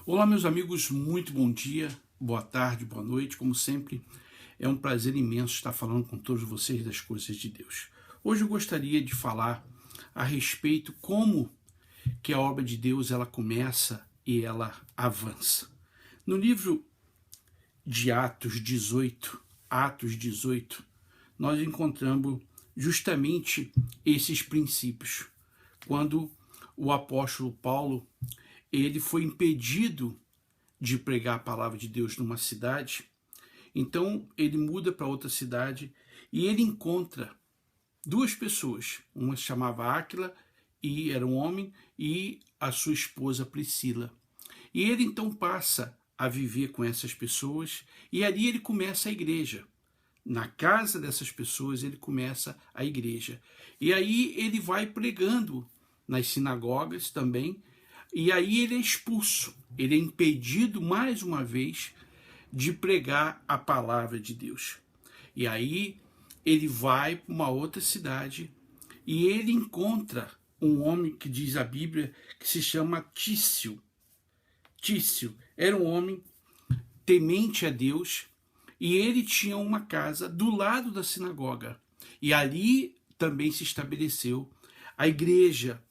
Olá, meus amigos, muito bom dia, boa tarde, boa noite. Como sempre, é um prazer imenso estar falando com todos vocês das coisas de Deus. Hoje eu gostaria de falar a respeito como que a obra de Deus ela começa e ela avança. No livro de Atos 18, nós encontramos justamente esses princípios. Quando o apóstolo Paulo ele foi impedido de pregar a palavra de Deus numa cidade, então ele muda para outra cidade e ele encontra duas pessoas, uma se chamava Áquila e era um homem, e a sua esposa Priscila. E ele então passa a viver com essas pessoas e ali ele começa a igreja. Na casa dessas pessoas ele começa a igreja. E aí ele vai pregando nas sinagogas também, e aí ele é expulso, ele é impedido mais uma vez de pregar a palavra de Deus. E aí ele vai para uma outra cidade e ele encontra um homem que diz a Bíblia que se chama Tício. Tício era um homem temente a Deus e ele tinha uma casa do lado da sinagoga. E ali também se estabeleceu a igreja.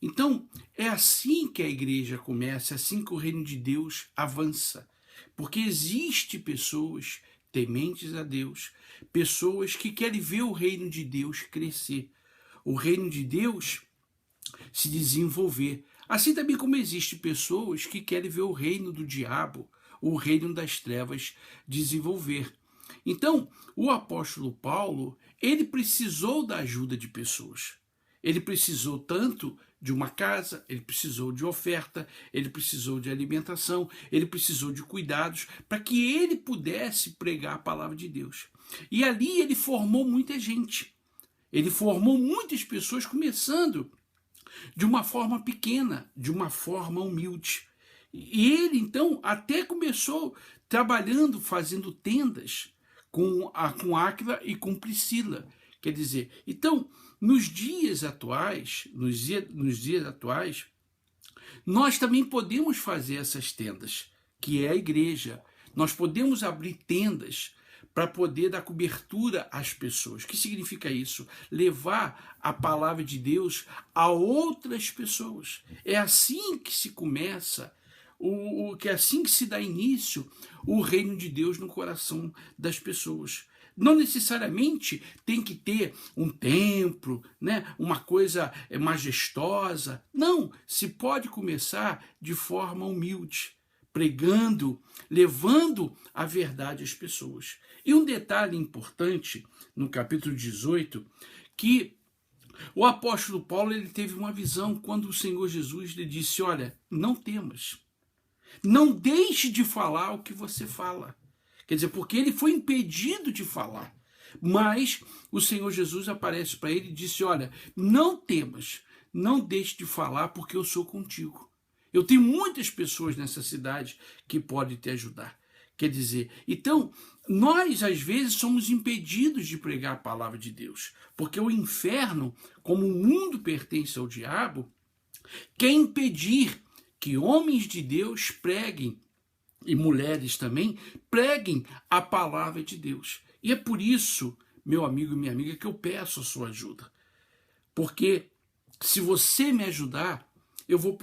Então, é assim que a igreja começa, é assim que o reino de Deus avança. Porque existem pessoas tementes a Deus, pessoas que querem ver o reino de Deus crescer, o reino de Deus se desenvolver. Assim também como existem pessoas que querem ver o reino do diabo, o reino das trevas desenvolver. Então, o apóstolo Paulo, ele precisou da ajuda de pessoas. Ele precisou tanto de uma casa, ele precisou de oferta, ele precisou de alimentação, ele precisou de cuidados para que ele pudesse pregar a palavra de Deus. E ali ele formou muita gente. Ele formou muitas pessoas, começando de uma forma pequena, de uma forma humilde. E ele, então, até começou trabalhando, fazendo tendas com Áquila e com Priscila. Quer dizer, então, nos dias atuais, nós também podemos fazer essas tendas, que é a igreja. Nós podemos abrir tendas para poder dar cobertura às pessoas. O que significa isso? Levar a palavra de Deus a outras pessoas. É assim que se começa, que é assim que se dá início o reino de Deus no coração das pessoas. Não necessariamente tem que ter um templo, né? Uma coisa majestosa. Não, se pode começar de forma humilde, pregando, levando a verdade às pessoas. E um detalhe importante no capítulo 18, que o apóstolo Paulo ele teve uma visão quando o Senhor Jesus lhe disse: olha, não temas, não deixe de falar o que você fala. Quer dizer, porque ele foi impedido de falar. Mas o Senhor Jesus aparece para ele e disse: olha, não temas, não deixe de falar, porque eu sou contigo. Eu tenho muitas pessoas nessa cidade que podem te ajudar. Quer dizer, então, nós às vezes somos impedidos de pregar a palavra de Deus, porque o inferno, como o mundo pertence ao diabo, quer impedir que homens de Deus preguem, e mulheres também, preguem a palavra de Deus. E é por isso, meu amigo e minha amiga, que eu peço a sua ajuda. Porque se você me ajudar, eu vou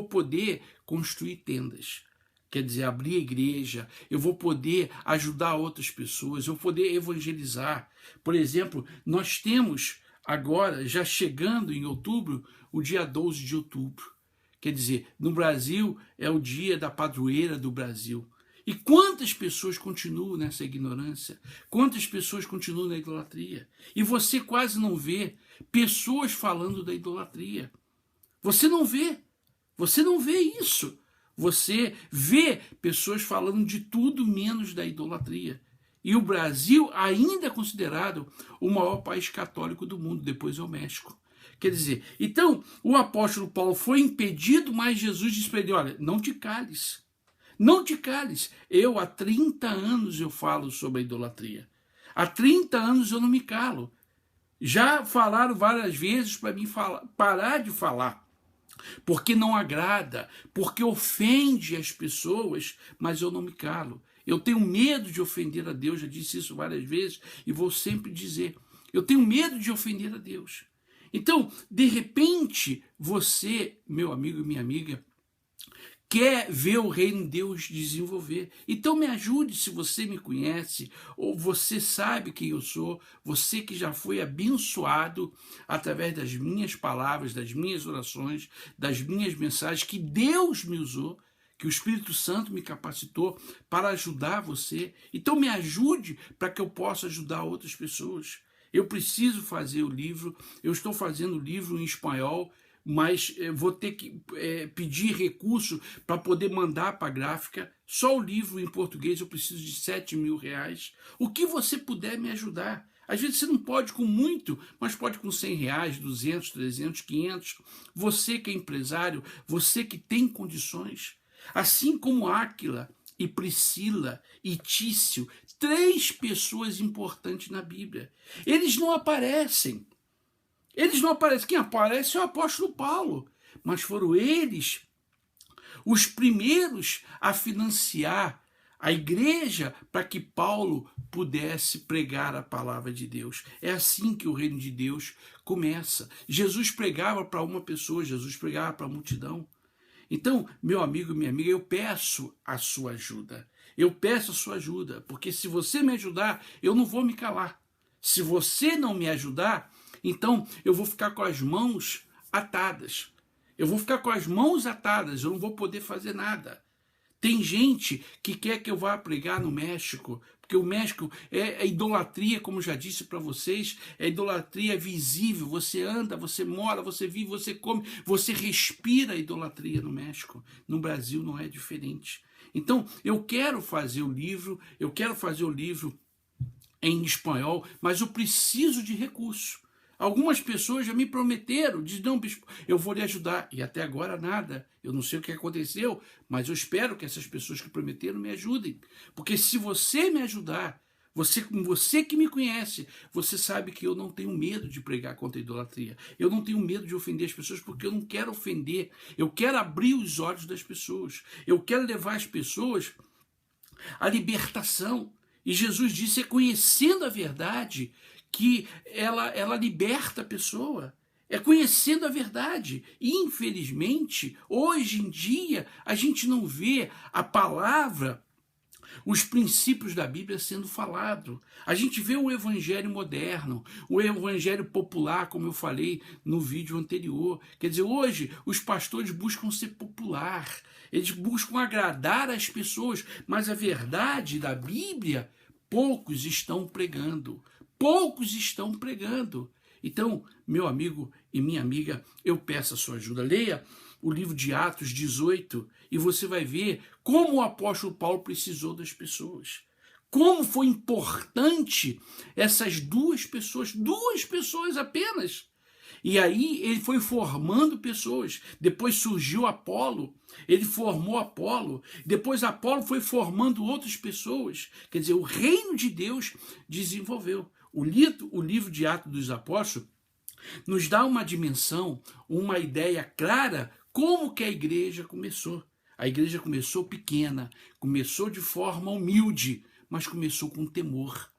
poder construir tendas. Quer dizer, abrir a igreja, eu vou poder ajudar outras pessoas, eu vou poder evangelizar. Por exemplo, nós temos agora, já chegando em outubro, o dia 12 de outubro. Quer dizer, no Brasil é o dia da padroeira do Brasil. E quantas pessoas continuam nessa ignorância? Quantas pessoas continuam na idolatria? E você quase não vê pessoas falando da idolatria. Você não vê isso. Você vê pessoas falando de tudo menos da idolatria. E o Brasil ainda é considerado o maior país católico do mundo, depois é o México. Quer dizer, então, o apóstolo Paulo foi impedido, mas Jesus disse para ele: olha, não te cales. Não te cales. Eu, há 30 anos, eu falo sobre a idolatria. Há 30 anos eu não me calo. Já falaram várias vezes para mim parar de falar porque não agrada, porque ofende as pessoas, mas eu não me calo. Eu tenho medo de ofender a Deus, já disse isso várias vezes e vou sempre dizer. Eu tenho medo de ofender a Deus. Então, de repente, você, meu amigo e minha amiga, quer ver o reino de Deus desenvolver. Então me ajude, se você me conhece, ou você sabe quem eu sou, você que já foi abençoado através das minhas palavras, das minhas orações, das minhas mensagens, que Deus me usou, que o Espírito Santo me capacitou para ajudar você. Então me ajude para que eu possa ajudar outras pessoas. Eu preciso fazer o livro, eu estou fazendo o livro em espanhol, mas vou ter que pedir recurso para poder mandar para a gráfica. Só o livro em português eu preciso de R$7.000. O que você puder me ajudar. Às vezes você não pode com muito, mas pode com R$100, 200, 300, 500. Você que é empresário, você que tem condições. Assim como Áquila e Priscila e Tício, 3 pessoas importantes na Bíblia. Eles não aparecem. Eles não aparecem. Quem aparece é o apóstolo Paulo. Mas foram eles os primeiros a financiar a igreja para que Paulo pudesse pregar a palavra de Deus. É assim que o reino de Deus começa. Jesus pregava para uma pessoa, Jesus pregava para a multidão. Então, meu amigo e minha amiga, eu peço a sua ajuda. Eu peço a sua ajuda, porque se você me ajudar, eu não vou me calar. Se você não me ajudar, então eu vou ficar com as mãos atadas. Eu vou ficar com as mãos atadas, eu não vou poder fazer nada. Tem gente que quer que eu vá pregar no México, porque o México é idolatria, como já disse para vocês, é idolatria visível. Você anda, você mora, você vive, você come, você respira a idolatria no México. No Brasil não é diferente. Então, eu quero fazer o livro em espanhol, mas eu preciso de recurso. Algumas pessoas já me prometeram, diz, não, bispo, eu vou lhe ajudar. E até agora nada. Eu não sei o que aconteceu, mas eu espero que essas pessoas que prometeram me ajudem. Porque se você me ajudar, você que me conhece, você sabe que eu não tenho medo de pregar contra a idolatria. Eu não tenho medo de ofender as pessoas, porque eu não quero ofender. Eu quero abrir os olhos das pessoas. Eu quero levar as pessoas à libertação. E Jesus disse, é conhecendo a verdade que ela liberta a pessoa. É conhecendo a verdade. E, infelizmente, hoje em dia, a gente não vê a palavra, os princípios da Bíblia sendo falado. A gente vê o evangelho moderno, o evangelho popular, como eu falei no vídeo anterior. Quer dizer, hoje os pastores buscam ser popular, eles buscam agradar as pessoas, mas a verdade da Bíblia, poucos estão pregando. Poucos estão pregando. Então, meu amigo e minha amiga, eu peço a sua ajuda. Leia o livro de Atos 18 e você vai ver como o apóstolo Paulo precisou das pessoas. Como foi importante essas duas pessoas apenas. E aí ele foi formando pessoas. Depois surgiu Apolo, ele formou Apolo. Depois Apolo foi formando outras pessoas. Quer dizer, o reino de Deus desenvolveu. O livro de Atos dos Apóstolos nos dá uma dimensão, uma ideia clara como que a igreja começou. A igreja começou pequena, começou de forma humilde, mas começou com temor.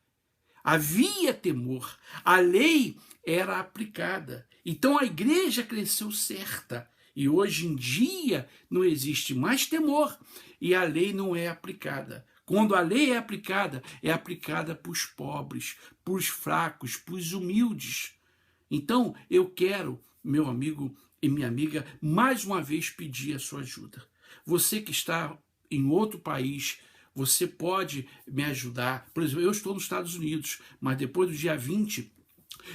Havia temor, a lei era aplicada. Então a igreja cresceu certa. E hoje em dia não existe mais temor e a lei não é aplicada. Quando a lei é aplicada para os pobres, para os fracos, para os humildes. Então, eu quero, meu amigo e minha amiga, mais uma vez pedir a sua ajuda. Você que está em outro país, você pode me ajudar. Por exemplo, eu estou nos Estados Unidos, mas depois do dia 20,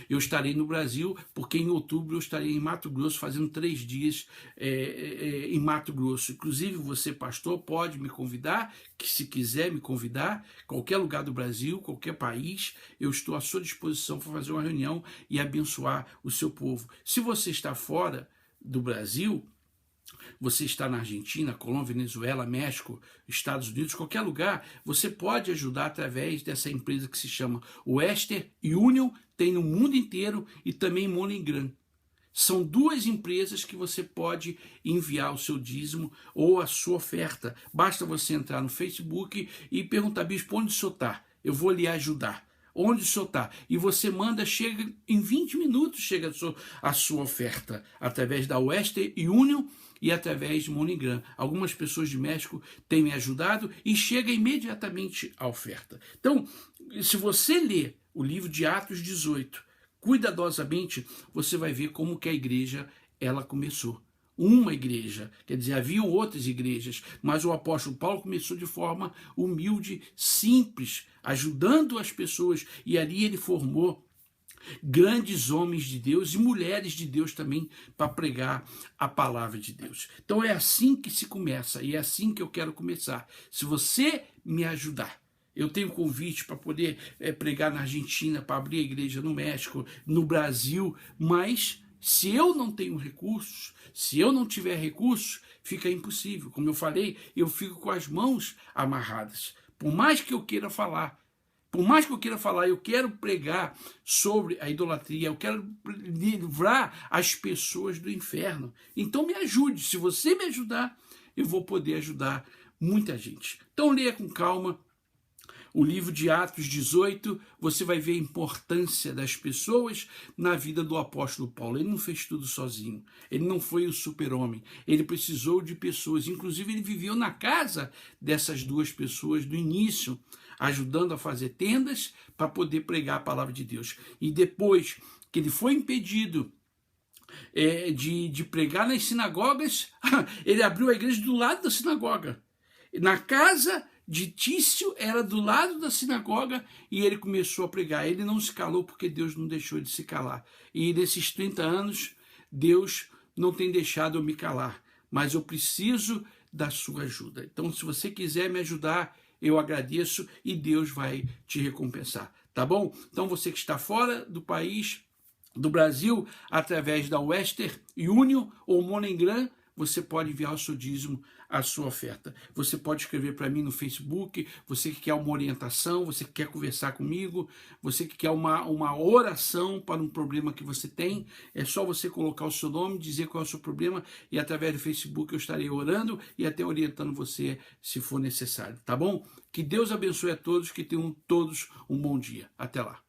eu estarei no Brasil, porque em outubro eu estarei em Mato Grosso, fazendo 3 dias em Mato Grosso. Inclusive, você, pastor, pode me convidar, que se quiser me convidar, qualquer lugar do Brasil, qualquer país, eu estou à sua disposição para fazer uma reunião e abençoar o seu povo. Se você está fora do Brasil, você está na Argentina, Colômbia, Venezuela, México, Estados Unidos, qualquer lugar, você pode ajudar através dessa empresa que se chama Western Union, tem no mundo inteiro e também em MoneyGram. São duas empresas que você pode enviar o seu dízimo ou a sua oferta. Basta você entrar no Facebook e perguntar: bispo, onde o senhor está? Eu vou lhe ajudar. Onde o senhor está? E você manda, chega em 20 minutos, chega a sua oferta, através da Western Union e através de MoneyGram. Algumas pessoas de México têm me ajudado e chega imediatamente a oferta. Então, se você ler o livro de Atos 18, cuidadosamente, você vai ver como que a igreja ela começou. Uma igreja, quer dizer, haviam outras igrejas, mas o apóstolo Paulo começou de forma humilde, simples, ajudando as pessoas, e ali ele formou grandes homens de Deus e mulheres de Deus também para pregar a palavra de Deus. Então é assim que se começa, e é assim que eu quero começar. Se você me ajudar, eu tenho convite para poder pregar na Argentina, para abrir a igreja no México, no Brasil, mas se eu não tenho recursos, se eu não tiver recursos, fica impossível. Como eu falei, eu fico com as mãos amarradas. Por mais que eu queira falar, eu quero pregar sobre a idolatria, eu quero livrar as pessoas do inferno. Então me ajude, se você me ajudar, eu vou poder ajudar muita gente. Então leia com calma o livro de Atos 18, você vai ver a importância das pessoas na vida do apóstolo Paulo. Ele não fez tudo sozinho, ele não foi o super-homem, ele precisou de pessoas, inclusive ele viveu na casa dessas duas pessoas do início, ajudando a fazer tendas para poder pregar a palavra de Deus. E depois que ele foi impedido de pregar nas sinagogas, ele abriu a igreja do lado da sinagoga. Na casa de Tício era do lado da sinagoga e ele começou a pregar. Ele não se calou porque Deus não deixou de se calar. E nesses 30 anos, Deus não tem deixado eu me calar. Mas eu preciso da sua ajuda. Então, se você quiser me ajudar, eu agradeço e Deus vai te recompensar. Tá bom? Então, você que está fora do país, do Brasil, através da Western Union ou MoneyGram, você pode enviar o seu dízimo, a sua oferta. Você pode escrever para mim no Facebook, você que quer uma orientação, você que quer conversar comigo, você que quer uma oração para um problema que você tem, é só você colocar o seu nome, dizer qual é o seu problema e através do Facebook eu estarei orando e até orientando você se for necessário, tá bom? Que Deus abençoe a todos, que tenham todos um bom dia. Até lá.